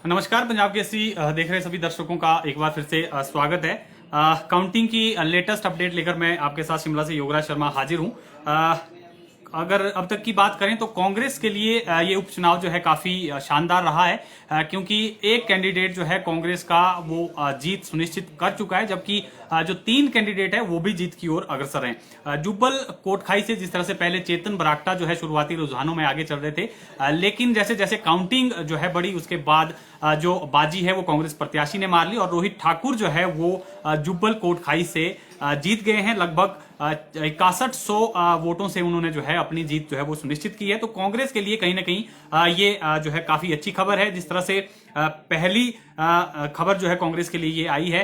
नमस्कार। पंजाब केसरी देख रहे सभी दर्शकों का एक बार फिर से स्वागत है। काउंटिंग की लेटेस्ट अपडेट लेकर मैं आपके साथ शिमला से योगराज शर्मा हाजिर हूं। अगर अब तक की बात करें तो कांग्रेस के लिए ये उपचुनाव जो है काफी शानदार रहा है, क्योंकि एक कैंडिडेट जो है कांग्रेस का वो जीत सुनिश्चित कर चुका है, जबकि जो तीन कैंडिडेट है वो भी जीत की ओर अग्रसर हैं। जुब्बल कोटखाई से जिस तरह से पहले चेतन बरागटा जो है शुरुआती रुझानों में आगे चल रहे थे, लेकिन जैसे जैसे काउंटिंग जो है बढ़ी उसके बाद जो बाजी है वो कांग्रेस प्रत्याशी ने मार ली और रोहित ठाकुर जो है वो जुब्बल कोटखाई से जीत गए हैं। लगभग 6100 वोटों से उन्होंने जो है अपनी जीत जो है वो सुनिश्चित की है। तो कांग्रेस के लिए कहीं ना कहीं ये जो है काफी अच्छी खबर है। जिस तरह से पहली खबर जो है कांग्रेस के लिए ये आई है,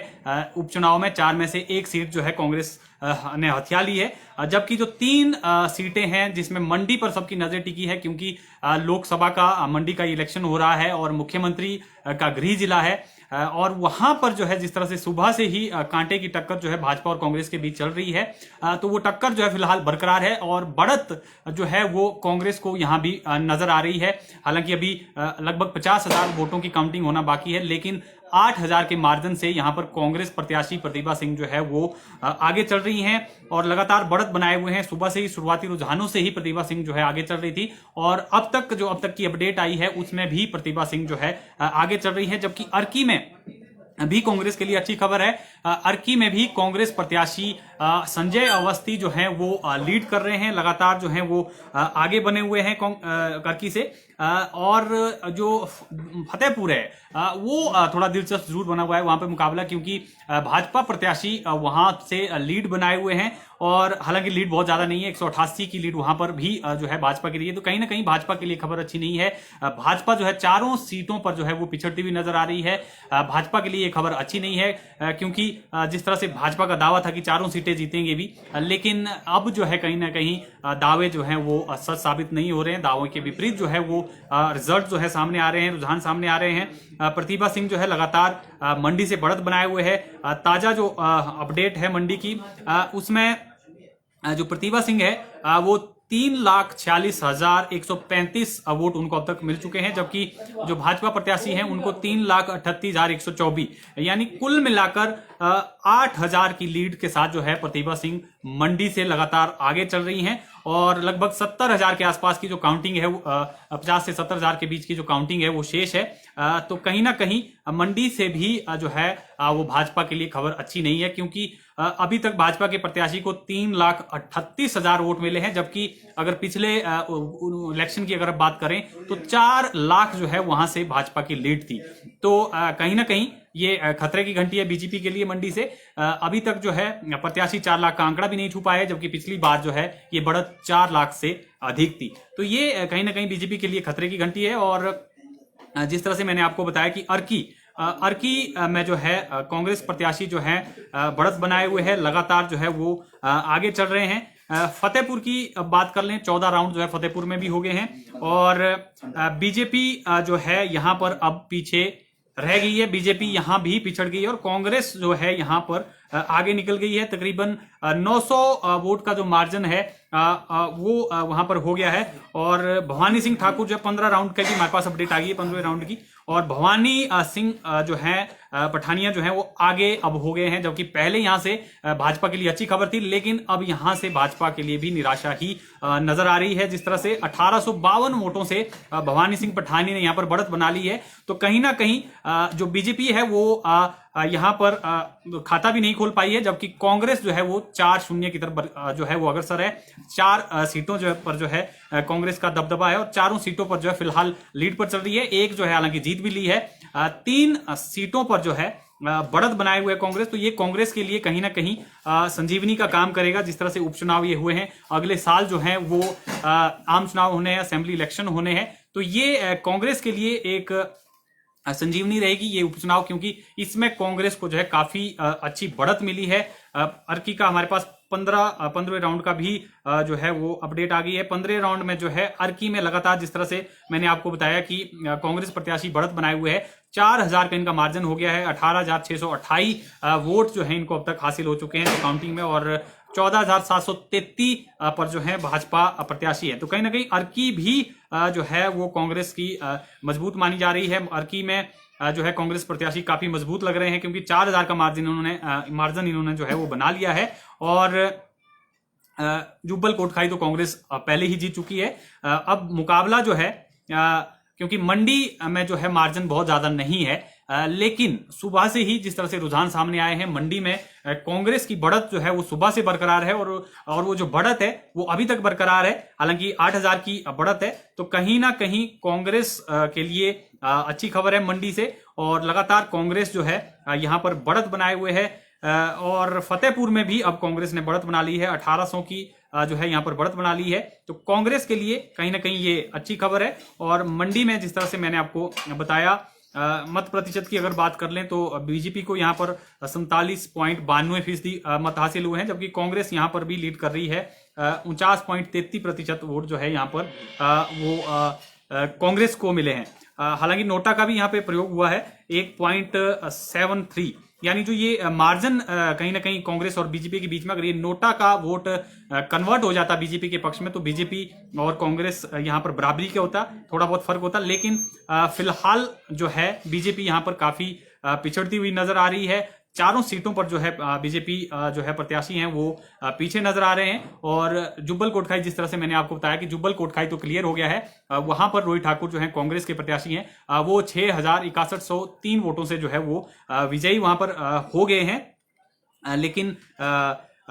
उपचुनाव में 4 में से 1 सीट जो है कांग्रेस ने हथिया ली है, जबकि जो 3 सीटें हैं जिसमें मंडी पर सबकी नजर टिकी है, क्योंकि लोकसभा का मंडी का इलेक्शन हो रहा है और मुख्यमंत्री का गृह जिला है, और वहां पर जो है जिस तरह से सुबह से ही कांटे की टक्कर जो है भाजपा और कांग्रेस के बीच चल रही है, तो वो टक्कर जो है फिलहाल बरकरार है और बढ़त जो है वो कांग्रेस को यहां भी नजर आ रही है। हालांकि अभी लगभग 50,000 वोटों की काउंटिंग होना बाकी है, लेकिन 8,000 के मार्जिन से यहां पर कांग्रेस प्रत्याशी प्रतिभा सिंह जो है वो आगे चल रही हैं और लगातार बढ़त बनाए हुए हैं। सुबह से ही शुरुआती रुझानों से ही प्रतिभा सिंह जो है आगे चल रही थी और अब तक की अपडेट आई है उसमें भी प्रतिभा सिंह जो है आगे चल रही है। जबकि अर्की में भी कांग्रेस के लिए अच्छी खबर है। अर्की में भी कांग्रेस प्रत्याशी संजय अवस्थी जो हैं वो लीड कर रहे हैं, लगातार जो हैं वो आगे बने हुए हैं अर्की से। और जो फतेहपुर है वो थोड़ा दिलचस्प जरूर बना हुआ है वहां पर मुकाबला, क्योंकि भाजपा प्रत्याशी वहां से लीड बनाए हुए हैं और हालांकि लीड बहुत ज्यादा नहीं है, 188 की लीड वहां पर भी जो है भाजपा के लिए। तो कहीं ना कहीं भाजपा के लिए खबर अच्छी नहीं है। भाजपा जो है चारों सीटों पर जो है वो पिछड़ती हुई नजर आ रही है। भाजपा के लिए ये खबर अच्छी नहीं है, क्योंकि जिस तरह से भाजपा का दावा था कि चारों सीटें जीतेंगे भी, लेकिन अब जो है कहीं ना कहीं दावे जो हैं वो सच साबित नहीं हो रहे हैं। दावों के विपरीत जो है वो रिजल्ट जो है सामने आ रहे हैं, रुझान सामने आ रहे हैं। प्रतिभा सिंह जो है लगातार मंडी से बढ़त बनाए हुए है। ताजा जो अपडेट है मंडी की, उसमें जो प्रतिभा सिंह है वो 3,46,135 वोट उनको अब तक मिल चुके हैं, जबकि जो भाजपा प्रत्याशी हैं उनको 3,38,124, यानी कुल मिलाकर 8,000 की लीड के साथ जो है प्रतिभा सिंह मंडी से लगातार आगे चल रही हैं और लगभग 70,000 के आसपास की जो काउंटिंग है 50 से 70,000 के बीच की जो काउंटिंग है वो शेष है। तो कहीं ना कहीं मंडी से भी जो है वो भाजपा के लिए खबर अच्छी नहीं है, क्योंकि अभी तक भाजपा के प्रत्याशी को 3,38,000 वोट मिले हैं, जबकि अगर पिछले इलेक्शन की अगर बात करें तो 4 लाख जो है वहां से भाजपा की लीड थी। तो कहीं ना कहीं ये खतरे की घंटी है बीजेपी के लिए मंडी से। अभी तक जो है प्रत्याशी 4 लाख का आंकड़ा भी नहीं छू पाया है, जबकि पिछली बार जो है ये बढ़त 4 लाख से अधिक थी। तो ये कहीं ना कहीं बीजेपी के लिए खतरे की घंटी है। और जिस तरह से मैंने आपको बताया कि अर्की में जो है कांग्रेस प्रत्याशी जो है बढ़त बनाए हुए है, लगातार जो है वो आगे चल रहे हैं। फतेहपुर की बात कर लें, 14 राउंड जो है फतेहपुर में भी हो गए हैं और बीजेपी जो है यहां पर अब पीछे रह गई है। बीजेपी यहां भी पिछड़ गई है और कांग्रेस जो है यहां पर आगे निकल गई है। तकरीबन 900 वोट का जो मार्जिन है वो वहां पर हो गया है। और भवानी सिंह ठाकुर जो 15 राउंड का भी हमारे पास अपडेट आ गई है, 15वें राउंड की, और भवानी सिंह जो है पठानिया जो है वो आगे अब हो गए हैं, जबकि पहले यहां से भाजपा के लिए अच्छी खबर थी, लेकिन अब यहां से भाजपा के लिए भी निराशा ही नजर आ रही है। जिस तरह से 1852 वोटों से भवानी सिंह पठानी ने यहां पर बढ़त बना ली है, तो कहीं ना कहीं जो बीजेपी है वो यहां पर खाता भी नहीं खोल पाई है, जबकि कांग्रेस जो है वो 4-0 की तरफ जो है वो अग्रसर है। 4 सीटों जो है पर जो है कांग्रेस का दबदबा है और चारों सीटों पर जो है फिलहाल लीड पर चल रही है। एक जो है हालांकि जीत भी ली है। 3 सीटों पर जो है बढ़त बनाए हुए कांग्रेस। तो ये कांग्रेस के लिए कहीं ना कहीं संजीवनी का काम करेगा। जिस तरह से उपचुनाव ये हुए हैं, अगले साल जो है वो आम चुनाव होने हैं, असेंबली इलेक्शन होने हैं, तो ये कांग्रेस के लिए एक संजीवनी रहेगी ये उपचुनाव, क्योंकि इसमें कांग्रेस को जो है काफी अच्छी बढ़त मिली है। अर्की का हमारे पास 15वें राउंड का भी जो है वो अपडेट आ गई है। 15वें राउंड में जो है अर्की में लगातार जिस तरह से मैंने आपको बताया कि कांग्रेस प्रत्याशी बढ़त बनाए हुए है, 4,000 का इनका मार्जिन हो गया है। 18,628 वोट जो है इनको अब तक हासिल हो चुके हैं काउंटिंग में, और 14,733 पर जो है भाजपा प्रत्याशी है। तो कहीं ना कहीं अर्की भी जो है वो कांग्रेस की मजबूत मानी जा रही है। अर्की में जो है कांग्रेस प्रत्याशी काफी मजबूत लग रहे हैं, क्योंकि 4000 का मार्जिन इन्होंने जो है वो बना लिया है। और जुब्बल कोटखाई तो कांग्रेस पहले ही जीत चुकी है। अब मुकाबला जो है, क्योंकि मंडी में जो है मार्जिन बहुत ज्यादा नहीं है, लेकिन सुबह से ही जिस तरह से रुझान सामने आए हैं, मंडी में कांग्रेस की बढ़त जो है वो सुबह से बरकरार है, और वो जो बढ़त है वो अभी तक बरकरार है। हालांकि 8000 की बढ़त है, तो कहीं ना कहीं कांग्रेस के लिए अच्छी खबर है मंडी से। और लगातार कांग्रेस जो है यहां पर बढ़त बनाए हुए है, और फतेहपुर में भी अब कांग्रेस ने बढ़त बना ली है, 1800 की जो है यहां पर बढ़त बना ली है। तो कांग्रेस के लिए कहीं ना कहीं ये अच्छी खबर है। और मंडी में जिस तरह से मैंने आपको बताया, मत प्रतिशत की अगर बात कर लें तो बीजेपी को यहां पर 47.92% मत हासिल हुए हैं, जबकि कांग्रेस यहां पर भी लीड कर रही है। 49.33% वोट जो है यहां पर वो कांग्रेस को मिले हैं। हालांकि नोटा का भी यहां पे प्रयोग हुआ है 1.73, यानी जो ये मार्जिन कहीं ना कहीं कांग्रेस और बीजेपी के बीच में, अगर ये नोटा का वोट कन्वर्ट हो जाता बीजेपी के पक्ष में, तो बीजेपी और कांग्रेस यहां पर बराबरी का होता, थोड़ा बहुत फर्क होता। लेकिन फिलहाल जो है बीजेपी यहां पर काफी पिछड़ती हुई नजर आ रही है। चारों सीटों पर जो है बीजेपी जो है प्रत्याशी हैं वो पीछे नजर आ रहे हैं। और जुब्बल कोटखाई, जिस तरह से मैंने आपको बताया कि जुब्बल कोटखाई तो क्लियर हो गया है, वहां पर रोहित ठाकुर जो है कांग्रेस के प्रत्याशी हैं, वो 61,6103 वोटों से जो है वो विजयी वहां पर हो गए हैं। लेकिन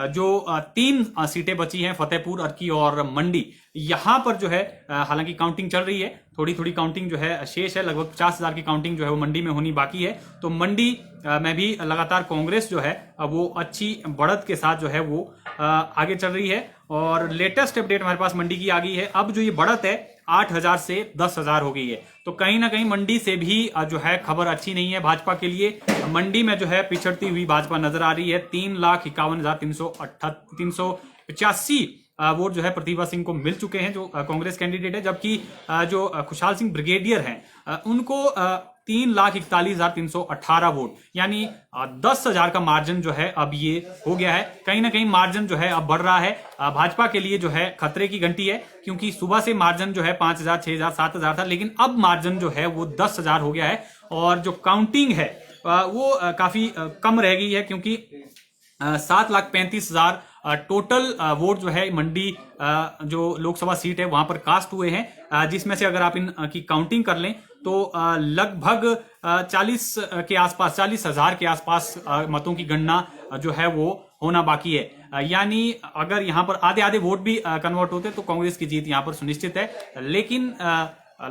जो 3 सीटें बची हैं, फतेहपुर, अर्की और मंडी, यहां पर जो है हालांकि काउंटिंग चल रही है, थोड़ी थोड़ी काउंटिंग जो है शेष है, लगभग 50,000 की काउंटिंग जो है वो मंडी में होनी बाकी है। तो मंडी में भी लगातार कांग्रेस जो है वो अच्छी बढ़त के साथ जो है वो आगे चल रही है। और लेटेस्ट अपडेट हमारे पास मंडी की आ गई है। अब जो ये बढ़त है 8,000 से 10,000 हो गई है, तो कहीं ना कहीं मंडी से भी जो है खबर अच्छी नहीं है भाजपा के लिए। मंडी में जो है पिछड़ती हुई भाजपा नजर आ रही है। 3,51,385 वोट जो है प्रतिभा सिंह को मिल चुके हैं, जो कांग्रेस कैंडिडेट है, जबकि जो खुशहाल सिंह ब्रिगेडियर हैं उनको 3,41,318 वोट, यानी 10,000 का मार्जिन जो है अब ये हो गया है। कहीं ना कहीं मार्जिन जो है अब बढ़ रहा है। भाजपा के लिए जो है खतरे की घंटी है, क्योंकि सुबह से मार्जिन जो है 5,000, 6,000, 7,000 था, लेकिन अब मार्जिन जो है वो 10,000 हो गया है। और जो काउंटिंग है वो काफी कम रह गई है, क्योंकि 7,35,000 टोटल वोट जो है मंडी जो लोकसभा सीट है वहां पर कास्ट हुए हैं, जिसमें से अगर आप इनकी काउंटिंग कर लें तो लगभग 40 के आसपास, 40,000 के आसपास मतों की गणना जो है वो होना बाकी है। यानी अगर यहां पर आधे आधे वोट भी कन्वर्ट होते तो कांग्रेस की जीत यहां पर सुनिश्चित है। लेकिन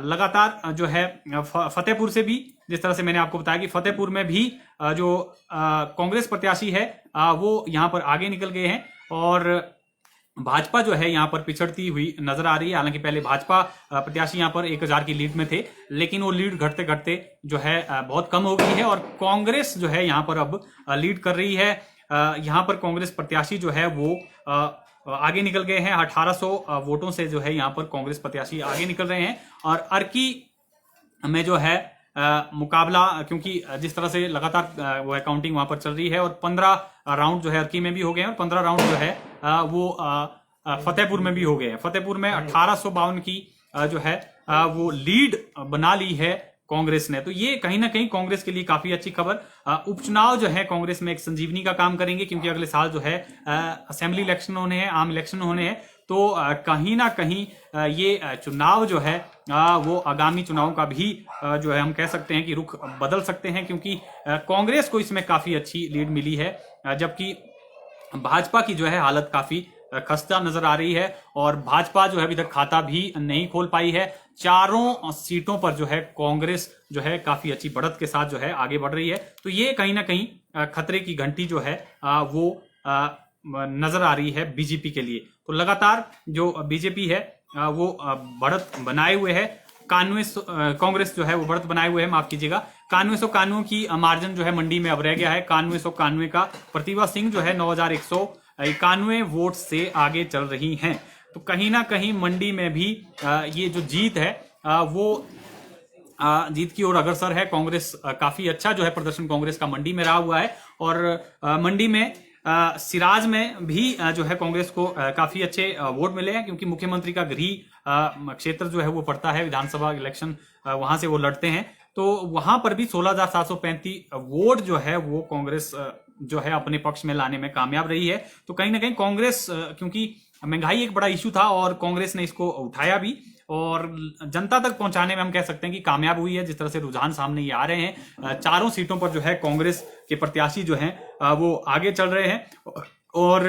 लगातार जो है फतेहपुर से भी, जिस तरह से मैंने आपको बताया कि फतेहपुर में भी जो कांग्रेस प्रत्याशी है वो यहां पर आगे निकल गए हैं, और भाजपा जो है यहां पर पिछड़ती हुई नजर आ रही है। हालांकि पहले भाजपा प्रत्याशी यहां पर 1,000 की लीड में थे, लेकिन वो लीड घटते घटते जो है बहुत कम हो गई है, और कांग्रेस जो है यहां पर अब लीड कर रही है। यहां पर कांग्रेस प्रत्याशी जो है वो आगे निकल गए हैं। 1800 वोटों से जो है यहां पर कांग्रेस प्रत्याशी आगे निकल रहे हैं। और अर्की में जो है मुकाबला, क्योंकि जिस तरह से लगातार वो काउंटिंग वहां पर चल रही है, और 15 राउंड जो है अर्की में भी हो गए हैं, और 15 राउंड जो है वो फतेहपुर में भी हो गए हैं। फतेहपुर में 1852 की जो है वो लीड बना ली है कांग्रेस ने। तो ये कहीं ना कहीं कांग्रेस के लिए काफी अच्छी खबर। उपचुनाव जो है कांग्रेस में एक संजीवनी का काम करेंगे, क्योंकि अगले साल जो है असेंबली इलेक्शन होने हैं, आम इलेक्शन होने हैं। तो कहीं ना कहीं ये चुनाव जो है वो आगामी चुनाव का भी जो है हम कह सकते हैं कि रुख बदल सकते हैं, क्योंकि कांग्रेस को इसमें काफी अच्छी लीड मिली है, जबकि भाजपा की जो है हालत काफी खस्ता नजर आ रही है। और भाजपा जो है अभी तक खाता भी नहीं खोल पाई है। चारों सीटों पर जो है कांग्रेस जो है काफी अच्छी बढ़त के साथ जो है आगे बढ़ रही है। तो ये कहीं ना कहीं खतरे की घंटी जो है वो नजर आ रही है बीजेपी के लिए। तो लगातार जो बीजेपी है वो बढ़त बनाए हुए है। कांग्रेस जो है वो बढ़त बनाए हुए है, माफ कीजिएगा। 9191 की मार्जिन जो है मंडी में अब रह गया है। 9191 का प्रतिभा सिंह जो है 9,191 वोट से आगे चल रही हैं। तो कहीं ना कहीं मंडी में भी ये जो जीत है वो जीत की ओर अग्रसर है। कांग्रेस काफी अच्छा जो है प्रदर्शन कांग्रेस का मंडी में रहा हुआ है। और मंडी में सिराज में भी जो है कांग्रेस को काफी अच्छे वोट मिले हैं, क्योंकि मुख्यमंत्री का गृह क्षेत्र जो है वो पड़ता है, विधानसभा इलेक्शन वहां से वो लड़ते हैं। तो वहां पर भी 16,735 वोट जो है वो कांग्रेस जो है अपने पक्ष में लाने में कामयाब रही है। तो कहीं ना कहीं कांग्रेस, क्योंकि महंगाई एक बड़ा इशू था और कांग्रेस ने इसको उठाया भी और जनता तक पहुंचाने में हम कह सकते हैं कि कामयाब हुई है। जिस तरह से रुझान सामने ये आ रहे हैं, चारों सीटों पर जो है कांग्रेस के प्रत्याशी जो हैं वो आगे चल रहे हैं और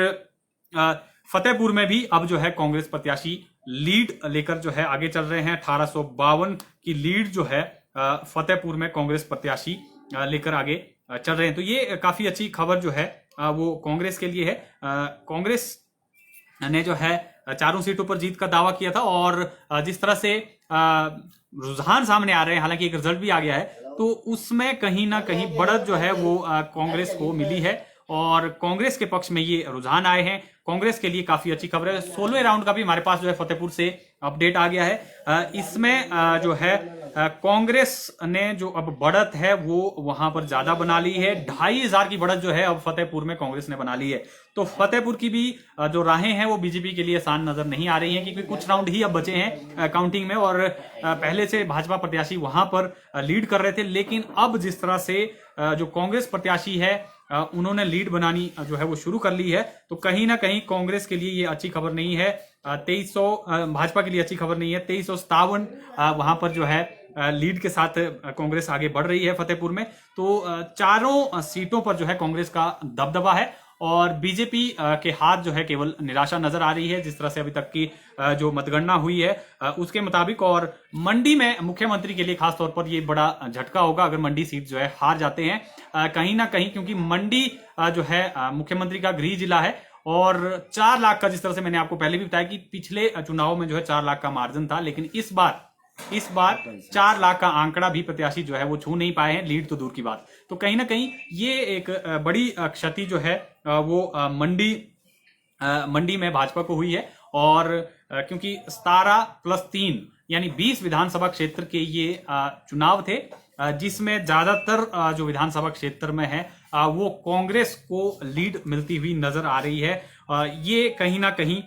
फतेहपुर में भी अब जो है कांग्रेस प्रत्याशी लीड लेकर जो है आगे चल रहे हैं। 1852 की लीड जो है फतेहपुर में कांग्रेस प्रत्याशी लेकर आगे चल रहे हैं। तो ये काफी अच्छी खबर जो है वो कांग्रेस के लिए है। कांग्रेस ने जो है चारों सीटों पर जीत का दावा किया था और जिस तरह से रुझान सामने आ रहे हैं, हालांकि एक रिजल्ट भी आ गया है, तो उसमें कहीं ना कहीं बढ़त जो है वो कांग्रेस को मिली है और कांग्रेस के पक्ष में ये रुझान आए हैं। कांग्रेस के लिए काफी अच्छी खबर है। 16वें राउंड का भी हमारे पास जो है फतेहपुर से अपडेट आ गया है। इसमें जो है कांग्रेस ने जो अब बढ़त है वो वहां पर ज्यादा बना ली है। 2,500 की बढ़त जो है अब फतेहपुर में कांग्रेस ने बना ली है। तो फतेहपुर की भी जो राहें हैं वो बीजेपी के लिए आसान नजर नहीं आ रही हैं, क्योंकि कुछ राउंड ही अब बचे हैं काउंटिंग में और पहले से भाजपा प्रत्याशी वहां पर लीड कर रहे थे। लेकिन अब जिस तरह से जो कांग्रेस प्रत्याशी है उन्होंने लीड बनानी जो है वो शुरू कर ली है, तो कहीं ना कहीं कांग्रेस के लिए ये अच्छी खबर नहीं है। 2300 भाजपा के लिए अच्छी खबर नहीं है। 2357 वहां पर जो है लीड के साथ कांग्रेस आगे बढ़ रही है फतेहपुर में। तो चारों सीटों पर जो है कांग्रेस का दबदबा है और बीजेपी के हाथ जो है केवल निराशा नजर आ रही है। जिस तरह से अभी तक की जो मतगणना हुई है उसके मुताबिक, और मंडी में मुख्यमंत्री के लिए खासतौर पर ये बड़ा झटका होगा अगर मंडी सीट जो है हार जाते हैं कहीं ना कहीं, क्योंकि मंडी जो है मुख्यमंत्री का गृह जिला है और 4 लाख का, जिस तरह से मैंने आपको पहले भी बताया कि पिछले चुनाव में जो है 4 लाख का मार्जिन था, लेकिन इस बार 4 लाख का आंकड़ा भी प्रत्याशी जो है वो छू नहीं पाए हैं, लीड तो दूर की बात। तो कहीं ना कहीं ये एक बड़ी क्षति जो है वो मंडी में भाजपा को हुई है और क्योंकि 17+3 यानी 20 विधानसभा क्षेत्र के ये चुनाव थे, जिसमें ज्यादातर जो विधानसभा क्षेत्र में है वो कांग्रेस को लीड मिलती हुई नजर आ रही है। ये कहीं ना कहीं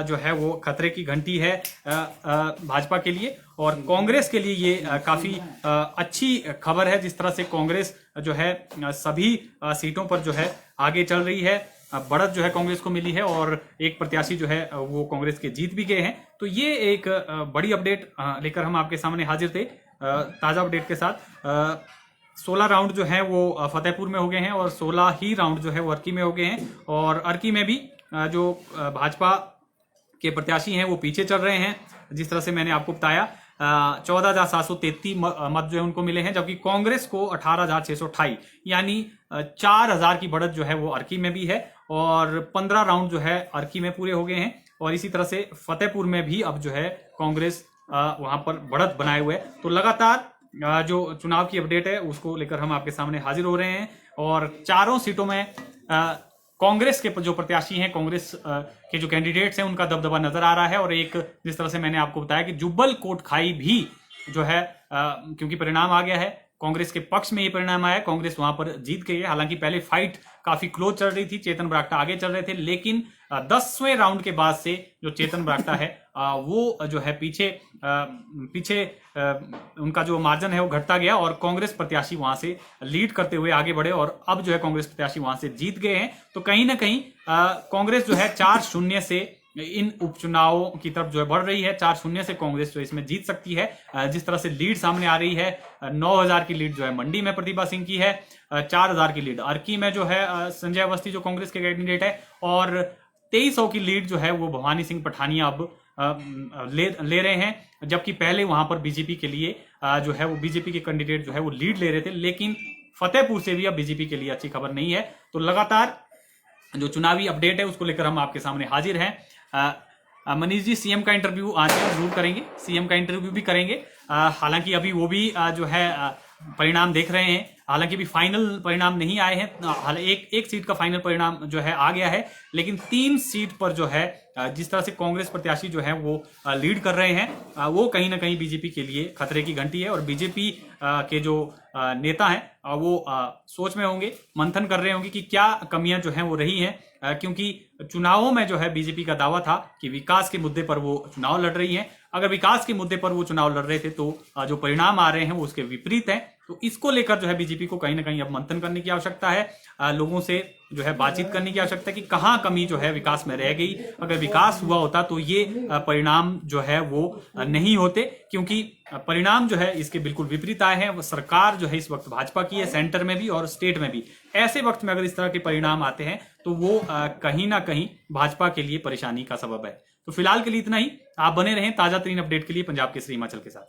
जो है वो खतरे की घंटी है भाजपा के लिए और कांग्रेस के लिए ये काफी अच्छी खबर है। जिस तरह से कांग्रेस जो है सभी सीटों पर जो है आगे चल रही है, बढ़त जो है कांग्रेस को मिली है और एक प्रत्याशी जो है वो कांग्रेस के जीत भी गए हैं। तो ये एक बड़ी अपडेट लेकर हम आपके सामने हाजिर थे ताजा अपडेट के साथ। 16 राउंड जो है वो फतेहपुर में हो गए हैं और 16 ही राउंड जो है वो अर्की में हो गए हैं और अर्की में भी जो भाजपा के प्रत्याशी हैं वो पीछे चल रहे हैं। जिस तरह से मैंने आपको बताया 14,733 मत जो है उनको मिले हैं, जबकि कांग्रेस को 18,628 यानी 4,000 की बढ़त जो है वो अर्की में भी है और 15 राउंड जो है अर्की में पूरे हो गए हैं। और इसी तरह से फतेहपुर में भी अब जो है कांग्रेस वहां पर बढ़त बनाए हुए। तो लगातार जो चुनाव की अपडेट है उसको लेकर हम आपके सामने हाजिर हो रहे हैं और चारों सीटों में कांग्रेस के जो प्रत्याशी हैं, कांग्रेस के जो कैंडिडेट्स हैं उनका दबदबा नजर आ रहा है। और एक जिस तरह से मैंने आपको बताया कि जुब्बल कोटखाई भी जो है क्योंकि परिणाम आ गया है, कांग्रेस के पक्ष में ये परिणाम आया, कांग्रेस वहां पर जीत गई है। हालांकि पहले फाइट काफी क्लोज चल रही थी, चेतन बरागटा आगे चल रहे थे, लेकिन 10वें राउंड के बाद से जो चेतन बरागटा है वो जो है पीछे उनका जो मार्जिन है वो घटता गया और कांग्रेस प्रत्याशी वहां से लीड करते हुए आगे बढ़े और अब जो है कांग्रेस प्रत्याशी वहां से जीत गए हैं। तो कहीं ना कहीं कांग्रेस जो है 4-0 से इन उपचुनावों की तरफ जो है बढ़ रही है। 4-0 से कांग्रेस जो इसमें जीत सकती है। जिस तरह से लीड सामने आ रही है, 9,000 की लीड जो है मंडी में प्रतिभा सिंह की है, 4,000 की लीड अर्की में जो है संजय अवस्थी जो कांग्रेस के कैंडिडेट है और 2,300 की लीड जो है वो भवानी सिंह पठानिया अब ले रहे हैं, जबकि पहले वहां पर बीजेपी के लिए जो है वो बीजेपी के कैंडिडेट जो है वो लीड ले रहे थे। लेकिन फतेहपुर से भी अब बीजेपी के लिए अच्छी खबर नहीं है। तो लगातार जो चुनावी अपडेट है उसको लेकर हम आपके सामने हाजिर हैं। मनीष जी, सीएम का इंटरव्यू आज जरूर करेंगे, सीएम का इंटरव्यू भी करेंगे। हालांकि अभी वो भी जो है परिणाम देख रहे हैं, हालांकि भी फाइनल परिणाम नहीं आए हैं। एक सीट का फाइनल परिणाम जो है आ गया है, लेकिन 3 सीट पर जो है जिस तरह से कांग्रेस प्रत्याशी जो है वो लीड कर रहे हैं, वो कहीं ना कहीं बीजेपी के लिए खतरे की घंटी है। और बीजेपी के जो नेता हैं वो सोच में होंगे, मंथन कर रहे होंगे कि क्या कमियां जो हैं वो रही हैं, क्योंकि चुनावों में जो है बीजेपी का दावा था कि विकास के मुद्दे पर वो चुनाव लड़ रही है। अगर विकास के मुद्दे पर वो चुनाव लड़ रहे थे तो जो परिणाम आ रहे हैं वो उसके विपरीत हैं। तो इसको लेकर जो है बीजेपी को कहीं ना कहीं अब मंथन करने की आवश्यकता है, लोगों से जो है बातचीत करने की आवश्यकता है कि कहाँ कमी जो है विकास में रह गई। अगर विकास हुआ होता तो ये परिणाम जो है वो नहीं होते, क्योंकि परिणाम जो है इसके बिल्कुल विपरीत आए हैं। सरकार जो है इस वक्त भाजपा की है, सेंटर में भी और स्टेट में भी। ऐसे वक्त में अगर इस तरह के परिणाम आते हैं तो वो कहीं ना कहीं भाजपा के लिए परेशानी का सबब है। तो फिलहाल के लिए इतना ही। आप बने रहें ताजा तरीन अपडेट के लिए पंजाब केसरी हिमाचल के साथ।